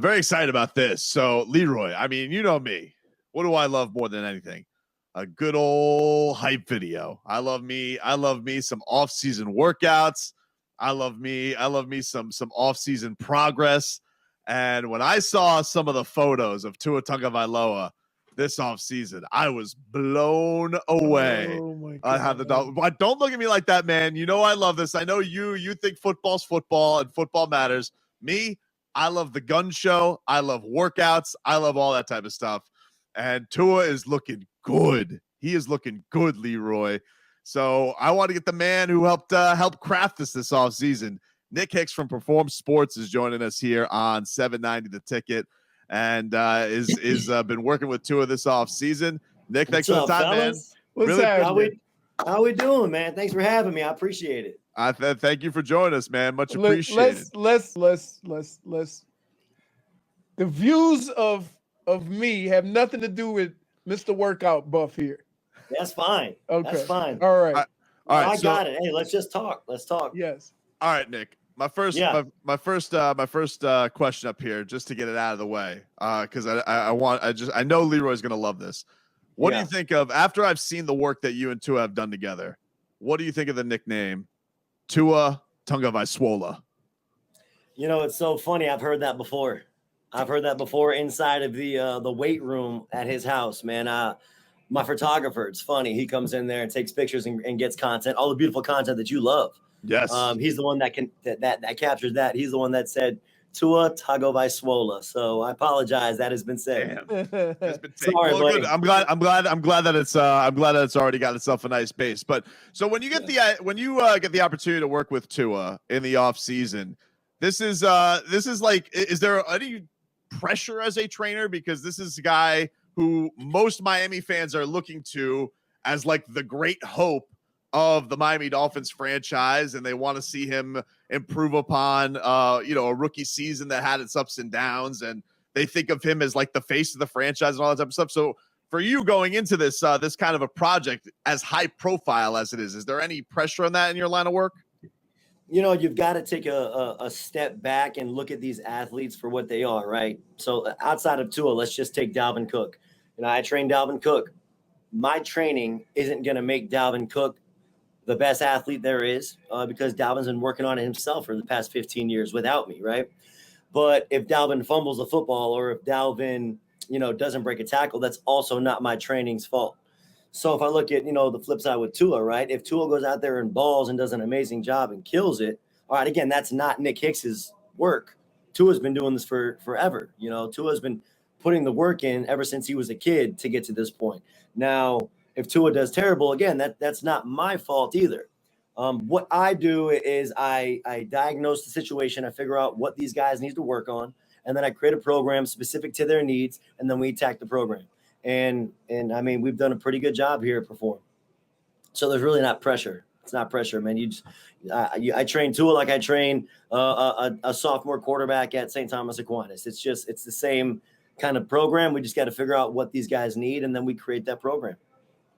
Very excited about this. So, Leroy, I mean, you know me. What do I love more than anything? A good old hype video. I love me some off-season workouts. I love me some off-season progress. And when I saw some of the photos of Tua Tagovailoa this offseason, I was blown away. Oh my God. I have the but don't look at me like that, man. You know I love this. I know you think football's football and football matters. Me, I love the gun show. I love workouts. I love all that type of stuff. And Tua is looking good. He is looking good, Leroy. So I want to get the man who helped craft this offseason. Nick Hicks from Perform Sports is joining us here on 790 The Ticket, and is been working with Tua this offseason. Nick, thanks for the time, fellas? man. What's really happening? How we doing, man? Thanks for having me. I appreciate it. Thank you for joining us, man. Much appreciated. Let's. The views of me have nothing to do with Mr. Workout Buff here. That's fine. Okay. That's fine. All right. All right. I got it. Hey, let's just talk. Let's talk. Yes. All right, Nick. My first question up here, just to get it out of the way, because I know Leroy's gonna love this. What do you think of, after I've seen the work that you and Tua have done together? What do you think of the nickname Tua Tagovailoa? You know, it's so funny. I've heard that before. Inside of the weight room at his house, man. My photographer, it's funny. He comes in there and takes pictures and gets content, all the beautiful content that you love. Yes. He's the one that captures that. He's the one that said Tua Tagovailoa. So I apologize. That has been said. It's been Sorry, well, good. I'm glad that it's already got itself a nice base. But so when you get the opportunity to work with Tua in the off season, this is like, is there any pressure as a trainer? Because this is a guy who most Miami fans are looking to as like the great hope of the Miami Dolphins franchise, and they want to see him improve upon a rookie season that had its ups and downs, and they think of him as like the face of the franchise and all that type of stuff. So for you going into this kind of a project as high profile as it is there any pressure on that in your line of work? You know, you've got to take a step back and look at these athletes for what they are, right? So outside of Tua, let's just take Dalvin Cook. You know, I trained Dalvin Cook. My training isn't going to make Dalvin Cook the best athlete there is, because Dalvin's been working on it himself for the past 15 years without me, right? But if Dalvin fumbles the football, or if Dalvin, doesn't break a tackle, that's also not my training's fault. So if I look at, the flip side with Tua, right? If Tua goes out there and balls and does an amazing job and kills it, all right, again, that's not Nick Hicks's work. Tua's been doing this for forever. Tua's been putting the work in ever since he was a kid to get to this point. Now, if Tua does terrible, again, that's not my fault either. What I do is I diagnose the situation. I figure out what these guys need to work on, and then I create a program specific to their needs, and then we attack the program. And I mean, we've done a pretty good job here at Perform. So there's really not pressure. It's not pressure, man. I train Tua like I train a sophomore quarterback at St. Thomas Aquinas. It's the same kind of program. We just got to figure out what these guys need, and then we create that program.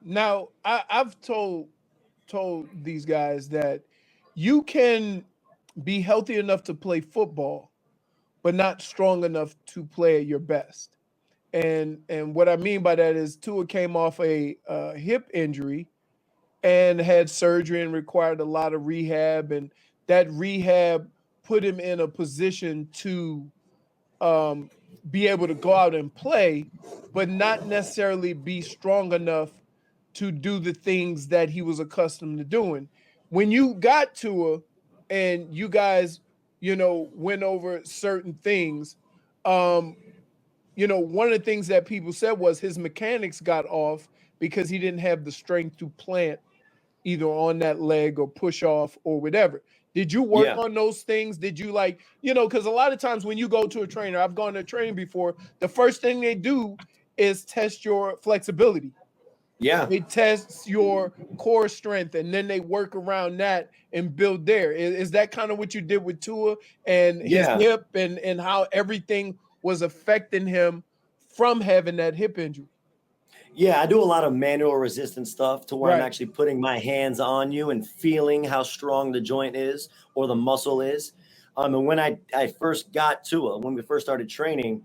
Now, I've told these guys that you can be healthy enough to play football, but not strong enough to play at your best. And what I mean by that is Tua came off a hip injury and had surgery and required a lot of rehab, and that rehab put him in a position to be able to go out and play, but not necessarily be strong enough to do the things that he was accustomed to doing. When you got Tua and you guys, went over certain things, one of the things that people said was his mechanics got off because he didn't have the strength to plant either on that leg or push off or whatever. Did you work on those things? Did you because a lot of times when you go to a trainer, I've gone to a trainer before, the first thing they do is test your flexibility. Yeah. They test your core strength, and then they work around that and build there. Is that kind of what you did with Tua and his hip and how everything was affecting him from having that hip injury? Yeah, I do a lot of manual resistance stuff to where I'm actually putting my hands on you and feeling how strong the joint is or the muscle is. And when I first got Tua, when we first started training,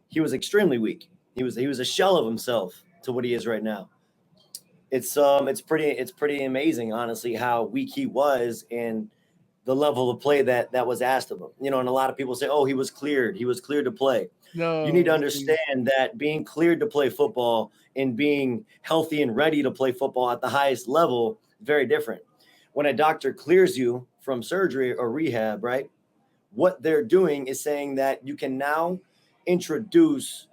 he was extremely weak. He was a shell of himself to what he is right now. It's pretty amazing, honestly, how weak he was and the level of play that was asked of him. You know, and a lot of people say, "Oh, he was cleared to play." You need to No, understand that being cleared to play football and being healthy and ready to play football at the highest level, very different. When a doctor clears you from surgery or rehab, right? What they're doing is saying that you can now introduce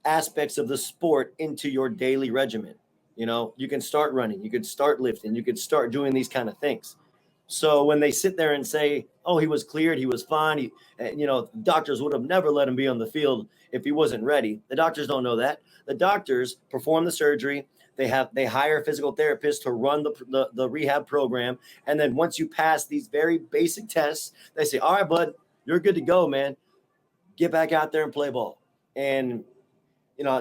aspects of the sport into your daily regimen. You know, you can start running, you could start lifting, you could start doing these kind of things. So when they sit there and say, "Oh, he was cleared, he was fine," doctors would have never let him be on the field if he wasn't ready. The doctors don't know that. The doctors perform the surgery. They hire a physical therapist to run the rehab program, and then once you pass these very basic tests, they say, "All right, bud, you're good to go, man. Get back out there and play ball." And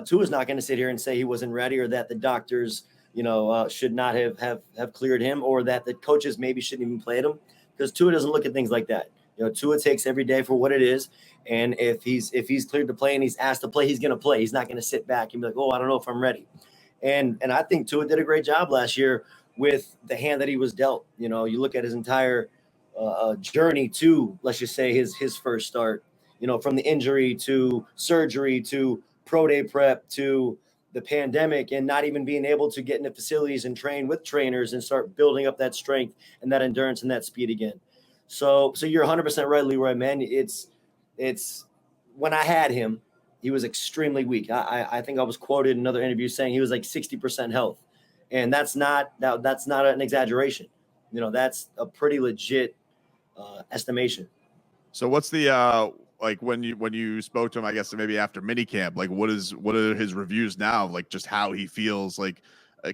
Tua's not going to sit here and say he wasn't ready or that the doctors, should not have cleared him or that the coaches maybe shouldn't even play him, because Tua doesn't look at things like that. Tua takes every day for what it is. And if he's cleared to play and he's asked to play, he's going to play. He's not going to sit back and be like, "Oh, I don't know if I'm ready." And I think Tua did a great job last year with the hand that he was dealt. You look at his entire journey to, let's just say, his first start, from the injury to surgery to pro day prep to the pandemic and not even being able to get into facilities and train with trainers and start building up that strength and that endurance and that speed again. So you're 100% right, Leroy, man. It's when I had him, he was extremely weak. I think I was quoted in another interview saying he was like 60% health. And that's not an exaggeration. That's a pretty legit estimation. So what's the like when you spoke to him, I guess maybe after minicamp, like what are his reviews now, like just how he feels like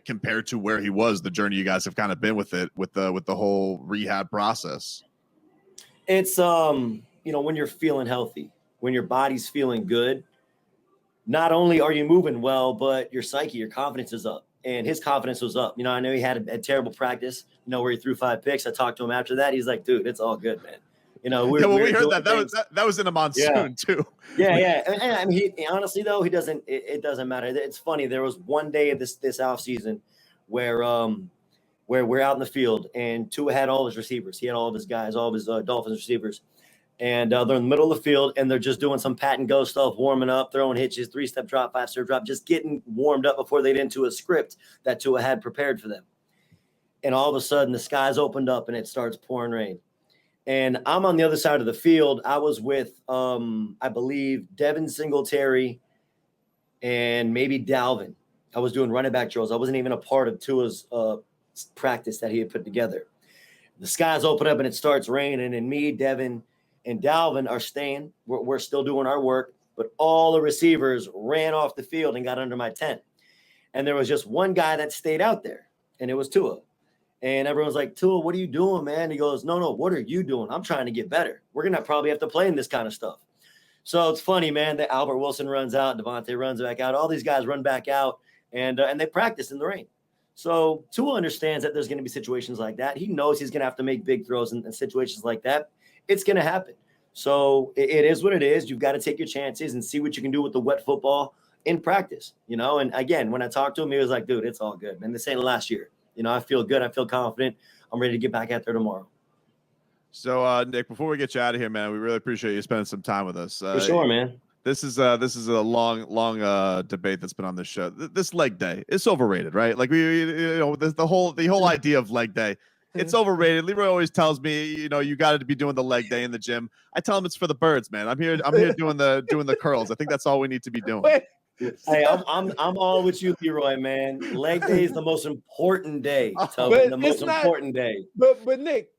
compared to where he was, the journey you guys have kind of been with it, with the whole rehab process? It's when you're feeling healthy, when your body's feeling good, not only are you moving well, but your psyche, your confidence is up. And his confidence was up. I know he had a terrible practice, where he threw 5 picks. I talked to him after that. He's like, "Dude, it's all good, man." We heard that was in a monsoon too. Yeah. And I mean, he honestly though, it doesn't matter. It's funny. There was one day of this offseason where we're out in the field and Tua had all his receivers. He had all of his guys, all of his Dolphins receivers. And they're in the middle of the field and they're just doing some pat and go stuff, warming up, throwing hitches, 3-step drop, 5-step drop, just getting warmed up before they get into a script that Tua had prepared for them. And all of a sudden the skies opened up and it starts pouring rain. And I'm on the other side of the field. I was with, I believe, Devin Singletary and maybe Dalvin. I was doing running back drills. I wasn't even a part of Tua's practice that he had put together. The skies open up and it starts raining. And me, Devin, and Dalvin are staying. We're still doing our work. But all the receivers ran off the field and got under my tent. And there was just one guy that stayed out there. And it was Tua. And everyone's like, "Tua, what are you doing, man?" He goes, No, what are you doing? I'm trying to get better. We're going to probably have to play in this kind of stuff. So it's funny, man, that Albert Wilson runs out, Devontae runs back out. All these guys run back out, and they practice in the rain. So Tua understands that there's going to be situations like that. He knows he's going to have to make big throws in situations like that. It's going to happen. So it is what it is. You've got to take your chances and see what you can do with the wet football in practice, And again, when I talked to him, he was like, "Dude, it's all good, man. This ain't last year. I feel good. I feel confident. I'm ready to get back out there tomorrow." So, Nick, before we get you out of here, man, we really appreciate you spending some time with us. For sure, man. This is a long debate that's been on this show. This leg day, it's overrated, right? Like the whole idea of leg day, it's overrated. Leroy always tells me, you got to be doing the leg day in the gym. I tell him it's for the birds, man. I'm here doing the curls. I think that's all we need to be doing. Hey, I'm all with you, Leroy, man. Leg day is the most important day. Tobin, the most important day. But Nick,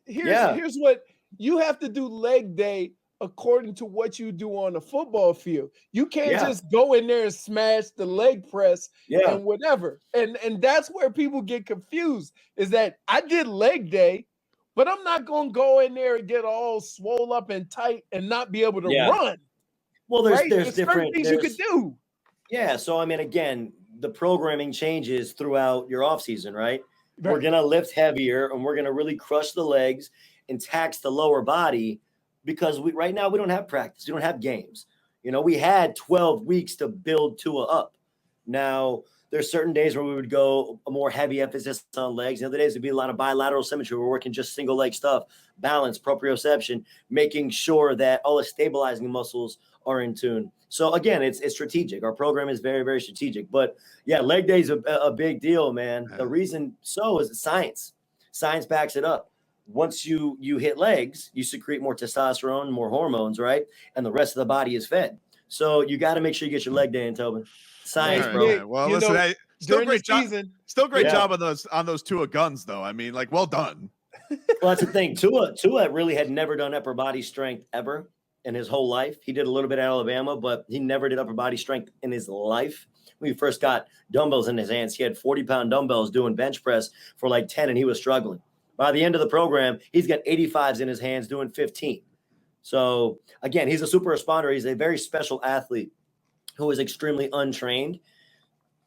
here's what you have to do: leg day according to what you do on the football field. You can't just go in there and smash the leg press and whatever. And that's where people get confused, is that I did leg day, but I'm not going to go in there and get all swole up and tight and not be able to run. Well, there's different things you could do. Yeah. So, I mean, again, the programming changes throughout your offseason, right? We're going to lift heavier and we're going to really crush the legs. and tax the lower body because right now we don't have practice. We don't have games. We had 12 weeks to build Tua up. Now, there's certain days where we would go a more heavy emphasis on legs. The other days would be a lot of bilateral symmetry. We're working just single leg stuff, balance, proprioception, making sure that all the stabilizing muscles are in tune. So again, it's strategic. Our program is very, very strategic. But yeah, leg day is a big deal, man. The reason so is science. Science backs it up. Once you hit legs, you secrete more testosterone, more hormones, right? And the rest of the body is fed. So you got to make sure you get your leg day in, Tobin. Science, Right, bro. yeah. Well, listen, hey, still great job. Still great job on those Tua guns, though. I mean, like, well done. Well, that's the thing. Tua really had never done upper body strength ever in his whole life. He did a little bit at Alabama, but he never did upper body strength in his life. When he first got dumbbells in his hands, he had 40-pound dumbbells doing bench press for like 10, and he was struggling. By the end of the program, he's got 85s in his hands doing 15. So, again, he's a super responder. He's a very special athlete who is extremely untrained,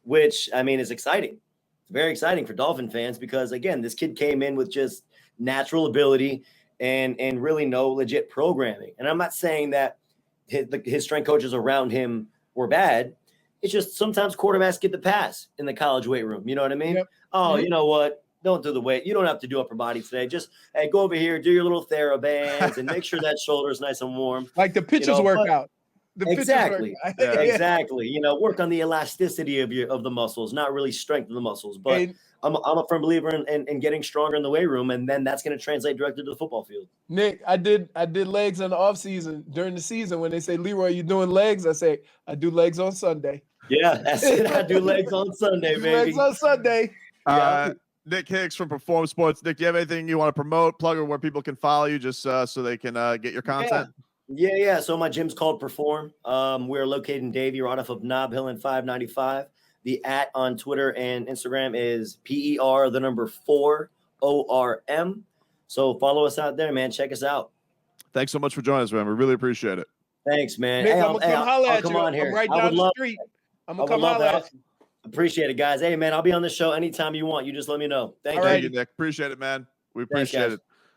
which, I mean, is exciting. It's very exciting for Dolphin fans because, again, this kid came in with just natural ability and really no legit programming. And I'm not saying that his strength coaches around him were bad. It's just sometimes quarterbacks get the pass in the college weight room. You know what I mean? Yep. Oh, you know what? Don't do the weight. You don't have to do upper body today. Just go over here, do your little TheraBands, and make sure that shoulder is nice and warm. Like the pitchers workout. Exactly. Exactly. Work on the elasticity of the muscles, not really strength of the muscles. But I'm a firm believer in getting stronger in the weight room, and then that's going to translate directly to the football field. Nick, I did legs in the off season. During the season, when they say, Leroy, you doing legs? I say, I do legs on Sunday. Yeah, that's it. I do legs on Sunday, baby. Legs on Sunday. Nick Hicks from Perform Sports. Nick, do you have anything you want to promote, plug, or where people can follow you just so they can get your content? Yeah. So my gym's called Perform. We're located in Davie, right off of Nob Hill and 595. The @ on Twitter and Instagram is PER4ORM. So follow us out there, man. Check us out. Thanks so much for joining us, man. We really appreciate it. Thanks, man. Nick, I'm gonna come holler at you. On here. I'm right down the street. I'm gonna come holler at you. Appreciate it, guys. Hey, man, I'll be on the show anytime you want. You just let me know. Thank you. Thank you, Nick. Appreciate it, man. We appreciate it.